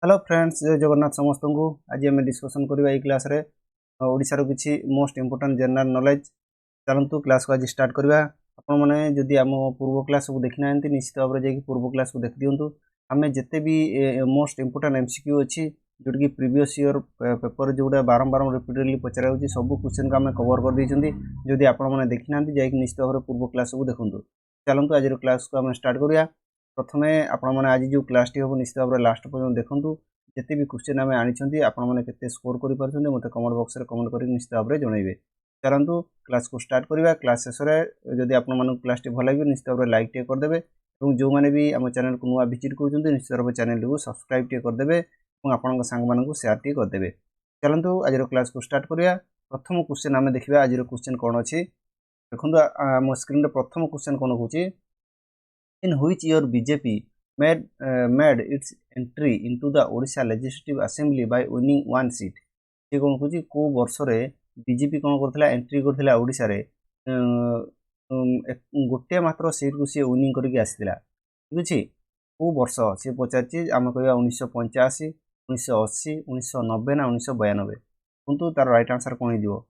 Hello friends, जय जगन्नाथ समस्त को। आज आम डिस्कसन करवा ये क्लास रे ओडिशार किसी मोस्ट इंपोर्टेंट जनरल नॉलेज। चलतु क्लास को आज स्टार्ट करवा। आपण मैंने जदि आम पूर्व क्लास को देखी ना निश्चित भाव में जाकि पूर्व क्लास को देखि दिंतु। आम जिते भी मोस्ट इंपोर्टेंट एमसीक्यू अच्छी जोटा कि प्रीवियस ईयर पेपर जोटा बारंबार रिपीटेडली पचरा सब क्वेश्चन को आम कवर कर देइछंती। जदि आपण मैंने देखी ना जाकि निश्चित भाव में पूर्व क्लास को देखु। चलतु आज क्लास को आम स्टार्ट करवा। प्रथमे आपण मैंने आज जो क्लास टी हम निश्चित भाव में लास्ट पर्यटन देखूँ जिते भी क्वेश्चन आम आनी आपण मैंने केते स्कोर कर मत कमेंट बॉक्स में कमेंट कर निश्चित भाव में जनइबे। चलतु क्लास को स्टार्ट करवा। क्लास शेष में जदि आपण क्लास टी भल लगे निश्चित भाव में लाइक टे करदे और जो मैंने भी आम चैनल को नुआ विजिट कर निश्चित भाव में चैनल को सब्सक्राइब टे करदे और आपण सांग सेयार टे करदे। चलतु आज क्लास को स्टार्ट करवा। प्रथम क्वेश्चन आम देखा आज क्वेश्चन कौन अच्छी देखो आम स्क्रीन प्रथम क्वेश्चन कौन कौन in which year BJP made its entry into the Odisha Legislative Assembly by winning one seat। ये कौन कौन को वर्ष रे बीजेपी कौन करथिला एंट्री करथिला ओडिसा रे गोटे मात्र सीट को सी विनिंग करके आसीथिला। ठीक अछि को वर्ष से पचारछि आम कहबा 1985 1980 1990 ना 1992 किंतु तार राइट आंसर कोन ही दियो।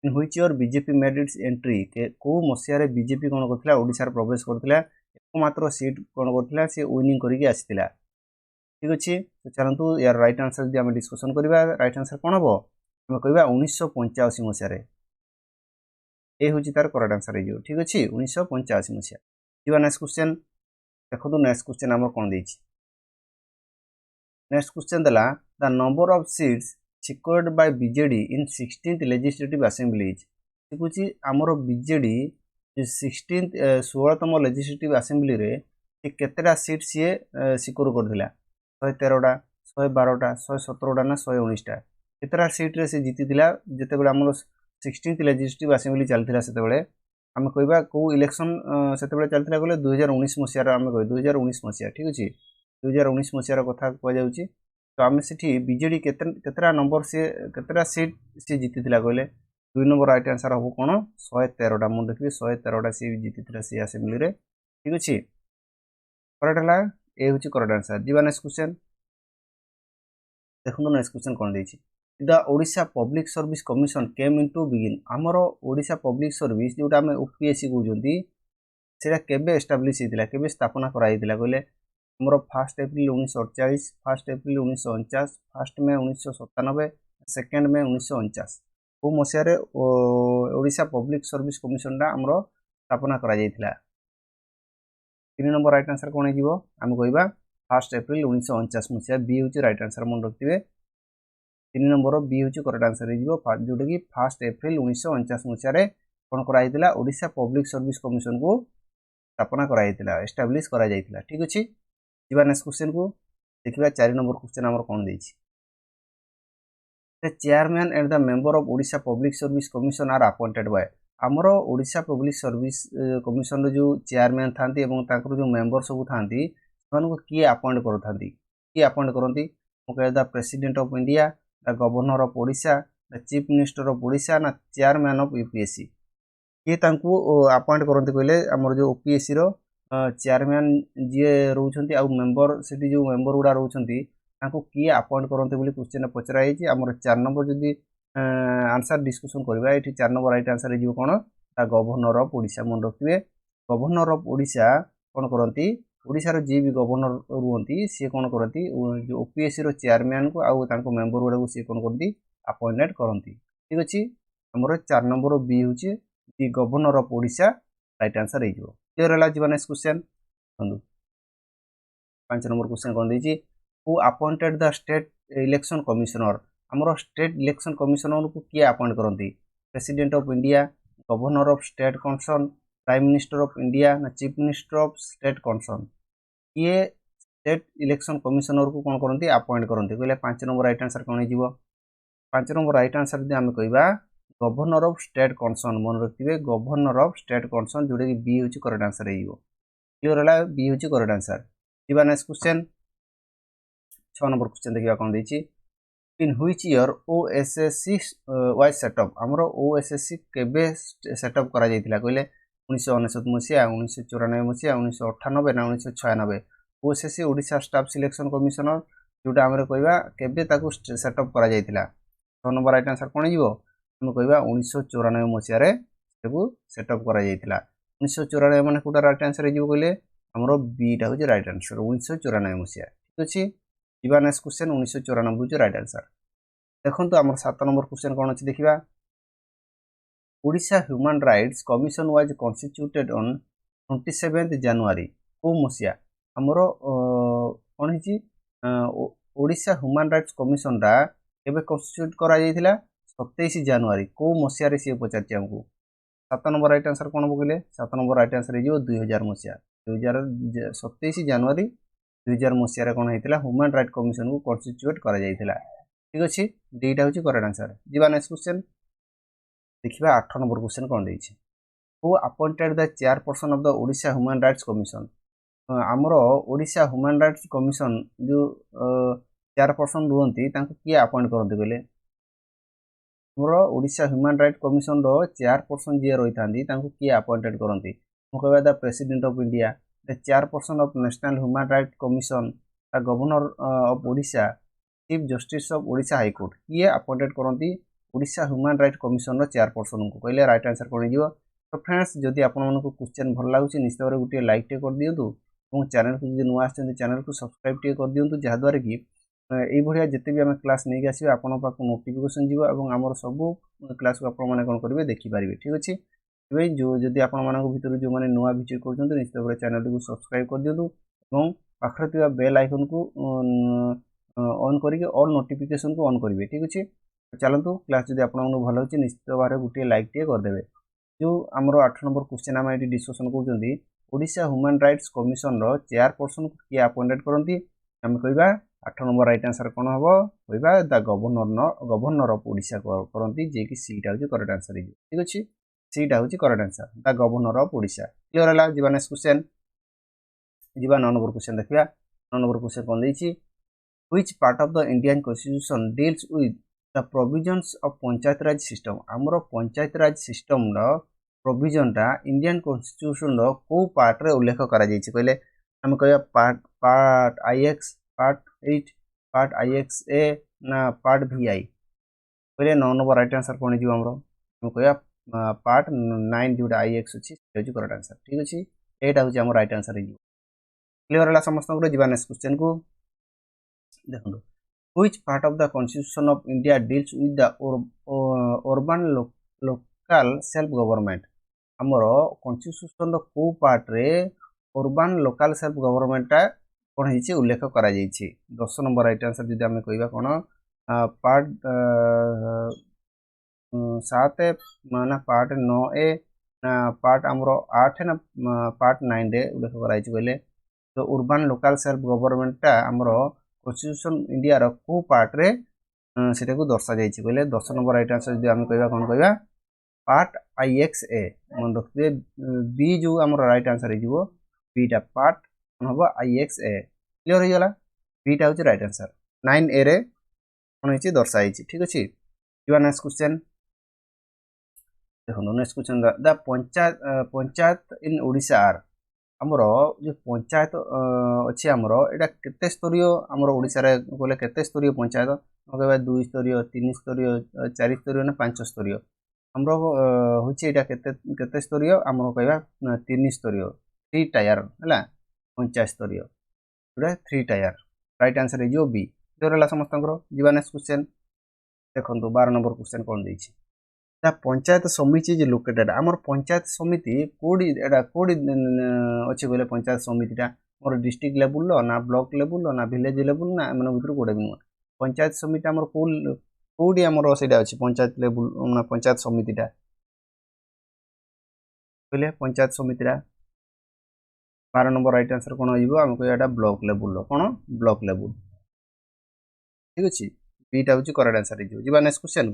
इन which year BJP made it's entry के को मसिया रे बीजेपी कौन करथिला ओडिसा रे प्रवेश करथिला एकमात्र सीट कौन करथिला से विनिंग करके आसीथिला। ठीक अछि तो चलंतु यार राइट आंसर जे हम डिस्कशन करबा। राइट आंसर कोन हबो हम कहबा 1985 मसिया रे। ए होची तार करेक्ट आंसर हे जो। ठीक अछि 1985 मसिया। जीवा नेक्स्ट क्वेश्चन देखो। नेक्स्ट क्वेश्चन हमर कोन देछि। नेक्स्ट क्वेश्चन दला the number of seats secured by BJD in 16th legislative assembly is। देखुची हमर बीजेडी 16th 16तम लेजिस्लेटिव असेंबली रे केतेटा सीट सी सिक्योर करथिला 113टा 112टा 117टा ना 119टा केतेटा सीट रे से जीतिथिला जते बेले हमर 16th लेजिस्लेटिव असेंबली चलथिला सेते बेले हम कहबा को इलेक्शन सेते बेले चलथिला गले 2019 मसिया रे हम कह 2019 मसिया। ठीक अछि 2019 मसिया रो कथा को जाउची। तो आम से बीजेडी केतेटा नंबर से केतेटा सीट सी जीतिथिला कहले 2 नंबर राइट आंसर हम कौन 113टा मुझे देखिए 113टा सी जीति सी आसेम्बली रे। ठीक अच्छे करेक्ट है ये हूँ करेक्ट आंसर। जीवा नेक्स्ट क्वेश्चन देखो। नेक्स्ट क्वेश्चन कौन देछि the Odisha public service commission came into बिगिन। आमर ओडिशा पब्लिक सर्विस जोटा आम ओपीएससी कहते सेटा केबे एस्टाब्लिश होता केबे स्थापना कराइला कहले आमर 1 एप्रिल 1948 1 एप्रिल 1949 1 मे 1997 2 मे 1949 को मसीह ओडिशा पब्लिक सर्विस कमिशन टा आमर स्थापना करा जायतिला। 3 नंबर राइट आंसर कौन हो आम कहबा 1 एप्रिल 1949 मसीहा। बी हूँ राइट आंसर मन रखिए 3 नंबर बी हूँ करेक्ट आंसर हो जोटा कि 1 एप्रिल 1949 मसीह कौन कराइला ओडिशा पब्लिक सर्विस कमिशन को स्थापना कराइला एस्टाब्लिश करा जायतिला। ठीक अच्छे जीवा नेक्स्ट क्वेश्चन को देखिए। 4 नंबर क्वेश्चन आमर कौन देछि The chairman and the member of Odisha Public Service Commission are appointed by। आमर ओडिशा पब्लिक सर्विस कमिशन जो चेयरमैन था जो मेंबर सब था किए अपॉइंट करथांती किए अपॉइंट करती the president of India the governor of Odisha the chief minister of Odisha ना चेयरमैन ऑफ यूपीएससी किए अपॉइंट करते कहले आमर जो ओपीएससी रो चेयरमैन जी रोचंती आ मेंबर से जो मेंबर गुड़ा रोचंती किए अपॉइंट करते बोली क्वेश्चन पचराई आमर 4 नंबर जदि आंसर डिस्कसन करबा ये 4 नंबर राइट आंसर हो कौन द गवर्नर ऑफ ओडिशा मन रखिए। गवर्नर ऑफ ओडिशा कौन करती ओडिशा रो जी भी गवर्नर रुहंती सी कौन करती जो ओपीएससी रो चेयरमैन को आउ तांको मेंबर गुड़ा सी कौन करती अपॉइंटेड करती। ठीक अच्छे आमर 4 नंबर बी हूँ the governor of Odisha right answer हो क्लियर है। जीवन नेक्स्ट क्वेश्चन 5 नंबर क्वेश्चन कौन देछि who appointed the state election commissioner. आमर स्टेट इलेक्शन कमिश्नर को किए अपॉइंट करती president of India governor of state concern prime minister of India ना chief minister of state concern किए स्टेट इलेक्शन कमिश्नर को कौन करती अपॉइंट करती कहले 5 नंबर राइट आंसर कौन हो 5 नंबर राइट आंसर यदि आम कहवा गवर्नर ऑफ स्टेट कंसर्न मन रखिए गवर्नर ऑफ स्टेट कंसर्न जोटा कि बी हूँ करेक्ट आंसर हो क्लियर है। बी हूँ करेक्ट आंसर। जीवा नेक्स्ट क्वेश्चन 6 नंबर क्वेश्चन देखा कौन देछि in which year OSSC was set up. आमर ओएसएससी केबे सेटअप करा जायतिला कहले 1999 मसीहा 1994 मसीहा 1998 ना 1996 OSSC Odisha staff selection commissioner जोटा आम कहवा केबे ताकू सेटअप करा जायतिला 6 नंबर राइट आंसर कोन जीवो हम कहवा 1994 मसिया रे ताकू सेटअप करा जायतिला 1994 माने कोटा राइट आंसर जीवो कहले हमरो बी टा होजे राइट आंसर 1994 मसिया ठीक अछि जीवा नेक्स्ट क्वेश्चन 1994 होजे राइट आंसर देखंतु हमर 7 नंबर क्वेश्चन कोन अछि देखिबा Odisha human rights commission was constituted on 27 जनवरी को मसिया हमरो कोन हिची ओडिशा ह्यूमन राइट्स कमिशन रा केबे कॉन्स्टिट्यूट करा जायतिला 27 जनवरी को मसिया रे से पचारछि हमकु 7 नंबर राइट आंसर कोन बगले 7 नंबर राइट आंसर हे जो 2000 मसिया 27 जनवरी 2000 मसिया रे कोन हेतिला ह्यूमन राइट कमिशन को कॉन्स्टिट्यूट करा जायतिला ठीक अछि डीटा होछि करेक्ट आंसर जीवा नेक्स्ट क्वेश्चन देखिबा 8 नंबर क्वेश्चन कोन दैछि who appointed the chairperson of the Odisha human rights commission हमरो ओडिशा ह्यूमन राइट्स कमिशन जो चेयरपर्सन रुहंती तांको किए अपॉइंट करंती गले हमरो ओडिशा ह्यूमन राइट्स कमिशन रो चेयरपर्सन जे रहितांती तांको किए अपॉइंटेड करंती हम कहबा the president of India the chairperson of national human rights commission the governor of Odisha chief justice of Odisha high court किए अपॉइंटेड करंती ओडिशा ह्यूमन राइट्स कमिशन रो चेयरपर्सन को कहले राइट आंसर कोन जीवो तो फ्रेंड्स जदि आपन मन को क्वेश्चन भल लागुची निश्चित भाबरे गुटे लाइक टे कर दियंतु और चैनल को जदि नुआ आछन चैनल को सब्सक्राइब टे कर दियंतु जहा द्वारा कि एई भडिया जते भी हम क्लास नै आसीबे आपन पाक नोटिफिकेशन जीवो एवं हमर सब क्लास को आपन माने कोन करबे देखि पारिबे ठीक अछि एबे जो जदि आपन मानक भितर जो माने नुआ वीडियो करछन निश्चित भाबरे चैनल को सब्सक्राइब कर दियंतु एवं पाखरे तिबा बेल आइकन को ऑन करिके ऑल नोटिफिकेशन को ऑन करिवे ठीक अछि चलंतु क्लास जदि आपन मन भलो अछि निश्चित भाबरे गुटे लाइक टे कर देबे जो हमरो 8 नंबर क्वेश्चन हम एटी डिस्कशन करछंती ओडिशा ह्यूमन राइट्स कमिशन रो चेयरपर्सन को किए अपॉइंटेड करंती हम कहबा 8 नंबर राइट आंसर कोन हबो कहबा द गवर्नर ऑफ ओडिशा करंती जे कि सी टा होची करेक्ट आंसर हे ठीक अछि सी टा होची correct answer the governor of Odisha clear हला जीवा नेक्स्ट क्वेश्चन जीवा 9 नंबर क्वेश्चन देखिया 9 नंबर क्वेश्चन कोन दैछि which part of the Indian constitution deals with the provisions of panchayat raj system हमरो पंचायत राज सिस्टम रो प्रोविजन टा इंडियन कॉन्स्टिट्यूशन रो को पार्ट रे उल्लेख करा जायछि कहले हम कहया part IX part 8 part IX A ना पार्ट वीआई कहले 9 नंबर राइट आंसर कोन जीव हमरो हम कहया पार्ट 9 जोटा आईएक्स अछि होछि करेक्ट आंसर ठीक अछि एटा होछि हमर राइट आंसर हे क्लियर हला समस्त को जीवा नेक्स्ट क्वेश्चन को देखंदो which part of the constitution of India deals with the urban local self government हमरो constitution रो को पार्ट रे urban local self government टा कोन हिची उल्लेख करा जायछि 10 नंबर राइट आंसर जदि हम कहबा कोन पार्ट 7 माना पार्ट 9 ए ना पार्ट हमरो 8 ना पार्ट 9 रे उल्लेख करा जायछि कहले तो urban local self government टा हमरो कॉन्स्टिट्यूशन इंडिया रो को पार्ट रे सेटा को दर्शा जायछि कहले 10 नंबर राइट आंसर जदि हम कहबा कोन कहबा पार्ट आईएक्स ए मन रखबे बी जो हमर राइट आंसर हिजो बी टा पार्ट कोन हबो आईएक्स ए क्लियर हो गला बी टा होछि राइट आंसर 9 ए रे कोन हिछि दर्शाइछि ठीक अछि जीवा नेक्स्ट क्वेश्चन देखो next question the panchayat in Odisha are हमरो जो पंचायत अछि हमरो एटा केते स्तरीय हमरो ओडिसा रे कोले केते स्तरीय पंचायत कहबा 2 स्तरीय 3 स्तरीय 4 स्तरीय ना 5 स्तरीय हमरो होछि एटा केते स्तरीय हमरो कहबा 3 स्तरीय 3 टायर हला पंचायत स्तरीय एटा 3 tier right answer is B जोरला समस्त जीवा नेक्स्ट क्वेश्चन देखंतु 12 नंबर क्वेश्चन कोन दैछि the panchayat samiti is located हमर पंचायत समिति कोडी एटा कोडी अछि बोले पंचायत समिति टा मोर डिस्ट्रिक्ट लेवल लो ना ब्लॉक लेवल लो ना विलेज लेवल ना मन भितर कोडे बिन पंचायत समिति हमर कोडी हमर सेटा अछि पंचायत लेवल ना पंचायत समिति टा बोले पंचायत समिति टा 12 नंबर राइट आंसर कोन होइबो हम को एटा ब्लॉक लेवल लो कोन ब्लॉक लेवल ठीक अछि बीटा होछि करेक्ट आंसर हिजो जीवा नेक्स्ट क्वेश्चन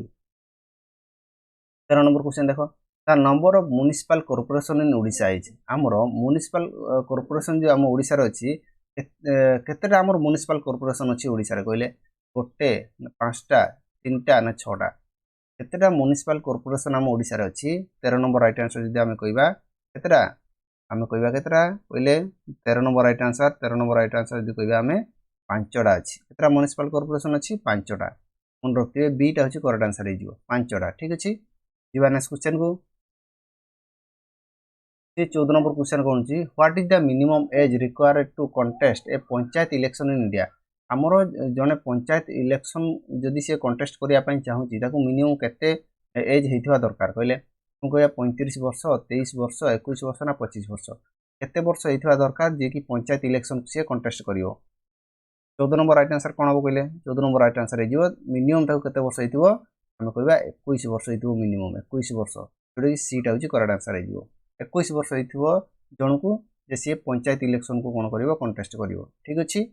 13 नंबर क्वेश्चन देखो the number of municipal corporation in Odisha is हमरो म्युनिसिपल कॉर्पोरेशन जो हम ओडिसा रे अछि केतेटा हमर म्युनिसिपल कॉर्पोरेशन अछि ओडिसा रे कहले गोटे पांचटा तीनटा ना छटा केतेटा म्युनिसिपल कॉर्पोरेशन हम ओडिसा रे अछि 13 नंबर राइट आंसर जदि हम कहबा केतेटा हम कहबा केतेटा कहले 13 नंबर राइट आंसर जदि कहबा हमें ପାଞ୍ଚଟା ଅଛି। କେତେଟା म्युनिसिपल कॉर्पोरेशन ଅଛି? ପାଞ୍ଚଟା। मन रखिए बीटा हूँ करेक्ट आंसर हो ପାଞ୍ଚटा। ठीक अच्छे जी नेक्स्ट क्वेश्चन को 14 नंबर क्वेश्चन कौन सी what is the minimum age required to contest a panchayat election in India आमर जड़े पंचायत इलेक्शन जदि सी कंटेस्ट करने चाहूँगी मिनिमम केते एज होता दरकार कहले कह 35 वर्ष 23 वर्ष 21 वर्ष ना 25 वर्ष केते वर्ष होता दरकार जी कि पंचायत इलेक्शन सी कंटेस्ट कर 14 नंबर राइट आंसर कौन हम कहले 14 नंबर राइट आंसर हो मिनिमम केते वर्ष होता आम कह 21 वर्ष हो मिनिमम 21 वर्ष जोटा कि सीटा हूँ करेक्ट आंसर हो 21 वर्ष हो जन को सी पंचायत इलेक्शन को कौन कर कंटेस्ट कर। ठीक अच्छे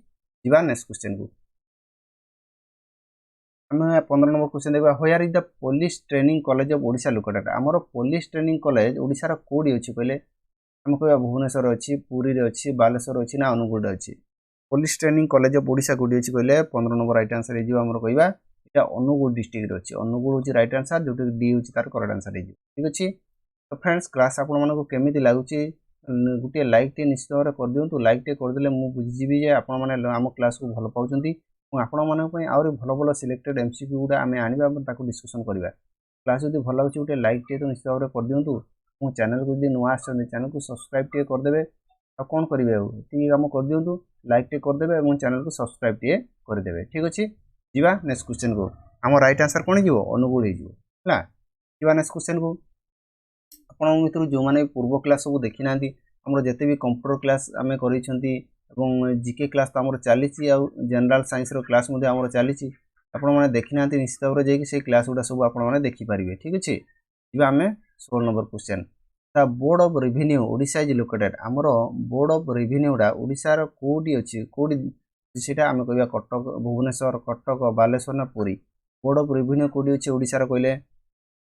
जी नेक्स्ट क्वेश्चन को आम 15 नंबर क्वेश्चन देखा where is the police training college of Odisha located आमर पुलिस ट्रेनिंग कॉलेज ओडिशार कोडी अच्छी कहले आम कह भुवनेश्वर अच्छी पुरी अच्छी बालेश्वर अच्छी ना अनुगुल अच्छी police training college of Odisha कोडी अच्छी कहले 15 नंबर राइट आंसर हो आम कहवा यहाँ अनुगुल डिस्ट्रिक्ट अच्छी अनुगुल हूँ राइट आंसर जो डी हूँ तार करेक्ट आंसर हो। ठीक अच्छे तो फ्रेंड्स क्लास आपमती लगुच गोटे लाइक टे निश्चित भाव कर दिंतु लाइक टे करदे मुझे बुझीजी आम क्लास को भल पाँच आपण आहरी भल भल सिलेक्टेड एमसीक्यू गुड़ा आम आने डिस्कसन करवा क्लास जो भल लगे गोटे लाइक टे तो निश्चित भाव कर दिंतु मो चैनल को जब नुआ चैनल को सब्सक्राइब टे करदे आ कौन करेंगे ये कम कर दिंतु लाइक टे करदे और चैनल को सब्सक्राइब टे करदे। ठीक अच्छे जी नेक्स्ट क्वेश्चन को आम राइट आंसर कौन हो अनुगुल है जी नेक्स्ट क्वेश्चन को आपण मित्र जो मैंने पूर्व क्लास सब देखी ना आम जिते भी कंप्यूटर क्लास आम कर जीके क्लास तो आम चली जनरल साइंस क्लास आम चली आपने देखी ना निश्चित भाव में जाकि क्लास गुड़ा सब आपने देखिपारे। ठीक अच्छे जी आम 16 number question the board of revenue Odisha is located आमर बोर्ड ऑफ रेवेन्यूटा ओडिशार कोडी अच्छी कोडी सीटा आम कह कटक भुवनेश्वर कटक बालेश्वर ना पुरी बोर्ड ऑफ रेवेन्यू कोडी अच्छी ओडिशार कहले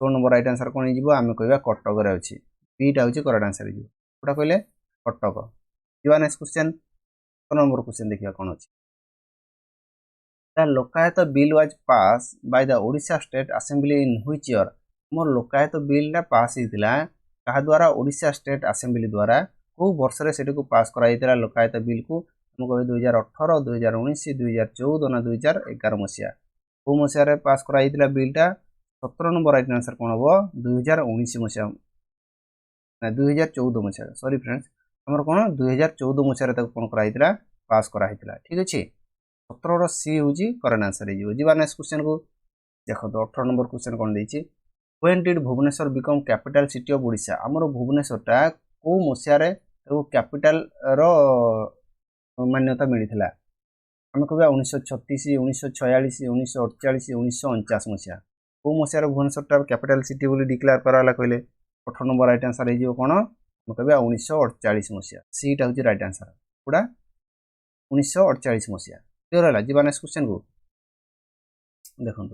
16 नंबर राइट आंसर कौन हो आम कह कटक अच्छी बीटा हूँ करेक्ट आंसर होटा कहले कटक जी नेक्स्ट क्वेश्चन 16 नंबर क्वेश्चन देखिए कौन अच्छी the Lokayukta bill was pass by the Odisha state assembly in which year मोर लोकायत बिलटा पास होता क्या द्वारा ओडिशा स्टेट असेंबली द्वारा कौ वर्ष से पास कराइला लोकायत बिल को हम कह 2018 2019 2014 ना 2011 मसीहा कौ मसीह पास कराइला बिलटा 17 नंबर राइट आंसर कौन हम 2019 मसीहा ना 2014 मसीहा सॉरी फ्रेंड्स आमर कौन 2014 मसीह कौन कराइला पास कराइला। ठीक अच्छे 17 सी हूँ करेक्ट आंसर हो जी नेक्स्ट क्वेश्चन को देखो 18 नंबर क्वेश्चन कौन देती when did Bhubaneswar become capital city of Odisha आमर भुवनेश्वरटा कौ मसीह कैपिटल रो मान्यता मिलता आम कह 1936 1946 1948 1949 मसीहा कौ मसीह भुवनेश्वर कैपिटल सिटी बोली डिक्लेयर कराला कहले 18 नंबर राइट आंसर हो कौन हम कह 1948 मसीहा सीटा हूँ राइट आंसर पूरा 1948 मसीहा क्लियर है जी नेक्स्ट क्वेश्चन को देखो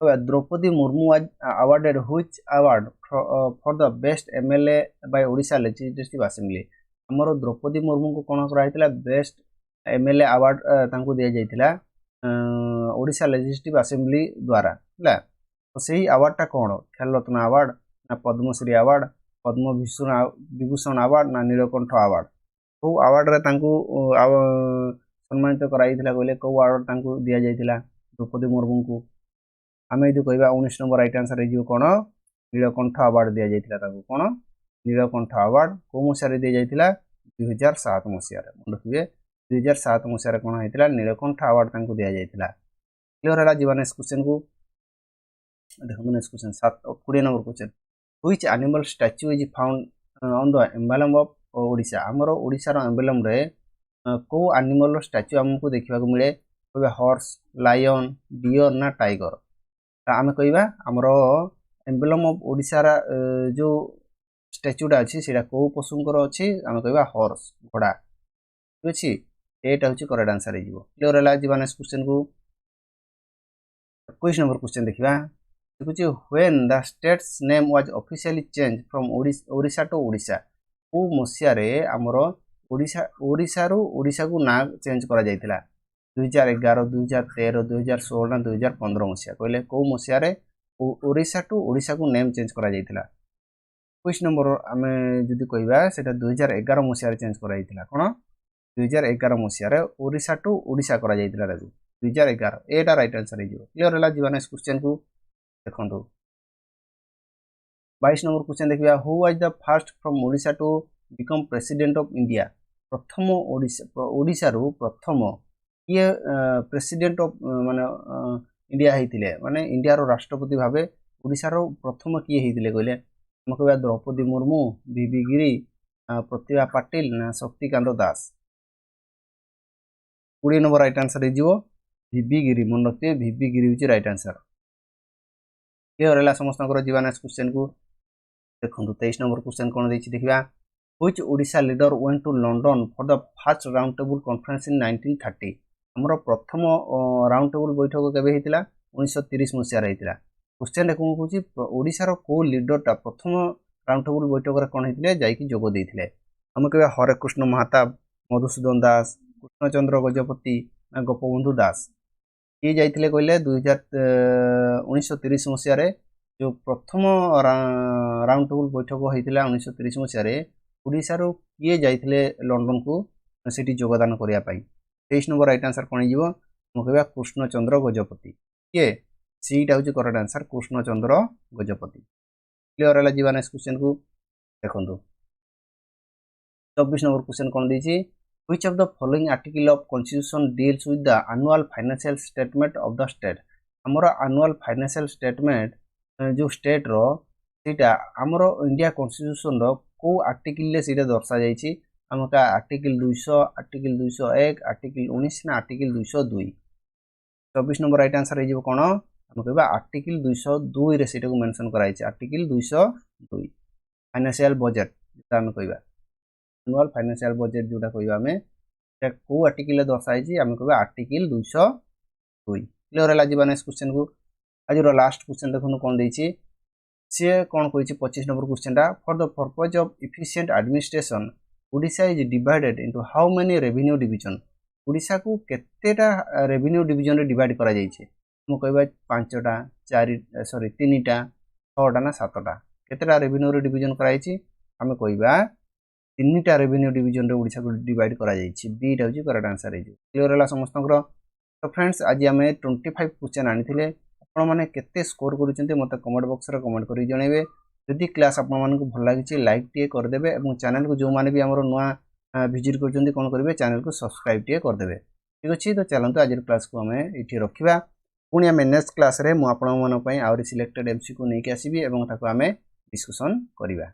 Draupadi Murmu was awarded which award for the best MLA by Odisha legislative assembly आमर द्रौपदी मुर्मू को कौन कराइला बेस्ट एमएलए अवार्ड तांको दिया जाइथिला ओडिशा लेजिस्लेटिव असेंबली द्वारा है तो सही अवार्डटा कौन खेल रत्न अवार्ड ना पद्मश्री अवार्ड पद्म विभूषण अवार्ड ना नीलकंठ अवार्ड कौ अवार्ड सम्मानित कराइला कहले कौ अवार्ड तांको दिया जाइथिला द्रौपदी मुर्मू को आम यदि कह 19 नंबर राइट आंसर हो कौन नीलकंठ अवार्ड दि जाता कौन नीलकंठ अवार्ड कौ मसीह दी जाता 2007 मसीह मन रखिए 2007 मसीह कौन होता नीलकंठ अवार्ड दि जाता क्लियर है जी नेक्स्ट क्वेश्चन को देखो next question 20 number question which animal statue is found on the emblem of Odisha आमर ओडिशार एम्बलम रे कौ एनिमल स्टैच्यू आमको देखा मिले कह हॉर्स लायन डियर ना टाइगर आम कह आमर एम्बलम ऑफ ओडिशार जो स्टैच्यूटा अच्छी से कौ पशुंकर अच्छी आम कह हॉर्स घोड़ा ठीक अच्छे एटा हूँ करेक्ट आंसर हो क्लियर है जी नेक्स्ट क्वेश्चन को 21 नंबर क्वेश्चन देखा देखुचे when the state's name was officially change from Odisha to Odisha कौ मसीह आमर ओडिशा रू ओडिशा को ना चेंज करा जाइथिला 2011 2013 2016 ना 2015 मसीहा कहले कौ मसीह ओडिशा टू ओडिशा को नेम चेंज करा जाइथिला 21 नंबर आम जदि कहवा से 2011 मसीह चेंज करा जाइथिला कौन 2011 मसीह ओडिशा टू ओडिशा करा जायतिला ताकू 2011 एटा राइट आंसर हे जिवो क्लियर हला जीवा नेक्स्ट क्वेश्चन को देखंतु 22 नंबर क्वेश्चन देखिया who was the first from Odisha to become president of India प्रथम ओडिशा रो प्रथम ये प्रेसिडेंट ऑफ माने इंडिया हेतिले माने इंडिया रो राष्ट्रपति भाबे ओडिशा रो प्रथम किए हेतिले कहले हम कहबा द्रौपदी मुर्मू बीबी गिरी प्रतिभा पाटिल ना Shaktikanta Das 20 number right answer हो बीबी गिरी मन रखिए बीबी गिरी हूँ राइट आंसर क्लियर है समस्त जीवा नेक्स्ट क्वेश्चन को देखो 23 नंबर क्वेश्चन कौन देखा which Odisha leader went to London for the first round table conference in 1930 हमर प्रथम राउंड टेबल बैठक केबे हेतिला 1930 मसिया रहितिला क्वेश्चन देखो कहूँ ओडिशा रो को लीडरटा प्रथम राउंड टेबल बैठक रे कोन हेतिले जाईकी जोग देथिले हम कहबा हरे कृष्ण महाताब मधुसूदन दास कृष्णचंद्र गजपति गोपबंधु दास ये जाइथिले कहले 1930 मसिया रे जो प्रथम राउंड टेबल बैठक होइतिला 1930 मसिया रे ओडिशा रो ये जाइथिले लंडन को सेठी योगदान करिया पाई 23 नंबर राइट आंसर कोन हिजो हम कहबा कृष्णचंद्र गजपति ये सीटा होची correct answer Krushnachandra Gajapati clear हला जीवा नेक्स्ट क्वेश्चन को देखंतु 24 नंबर क्वेश्चन कोन दिछि Which of the following article of Constitution deals with the annual financial statement of the state? हमरो annual financial statement जो state रो सीटा हमरो इंडिया कॉन्स्टिट्यूशन रो को आर्टिकल ले सीटा दर्शा जाईची हमका आर्टिकल 200 आर्टिकल 201 आर्टिकल 19 ना आर्टिकल 202 24 नंबर राइट आंसर हे जिवो कोन हम कहबा आर्टिकल 202 रे सीटा को मेंशन कराइची आर्टिकल 202 फाइनेंशियल बजट जेता हम कहबा एनुअल फाइनेंशियल बजट जोटा कहबा हमें को आर्टिकल दर्शाई आम कहबा आर्टिकल 202 क्लियर है जीवा नेक्स्ट क्वेश्चन को आज लास्ट क्वेश्चन देखो कौन देछि सी कौन कहि 25 number question for the purpose of efficient administration Odisha is divided into how many revenue division Odisha को केतेटा रेवेन्यू डिवीजन रे डिवाइड करा जाइछे हम कहबा 5टा 4 सॉरी 3टा 6टा ना 7टा केतेटा रेवेन्यू रे डिवीजन कराइछि हम कहबा 3टा रेवेन्यू डिवीजन रे ओडिशा को डिवाइड करा जाइछि बी टा होची करेक्ट आंसर हे क्लियर हला समस्तଙ୍କର तो फ्रेंड्स आज आमे 25 क्वेश्चन आनिथिले आपण माने केते स्कोर करूचंते मते कमेंट बॉक्स रे कमेंट करी जणेबे जदि क्लास आपण मानकु भल लागिछि लाइक टिए कर देबे एवं चैनल को जो माने भी हमरो नया विजिट करचंती कोन करबे चैनल को सब्सक्राइब टिए कर देबे ठीक अछि तो चलंतु आज क्लास को हमें इठी रखिबा पुनी हमें नेक्स्ट क्लास रे मु आपण मन पई आउरी सिलेक्टेड एमसीक्यू नै के आसीबी एवं ताको हमें डिस्कशन करिबा।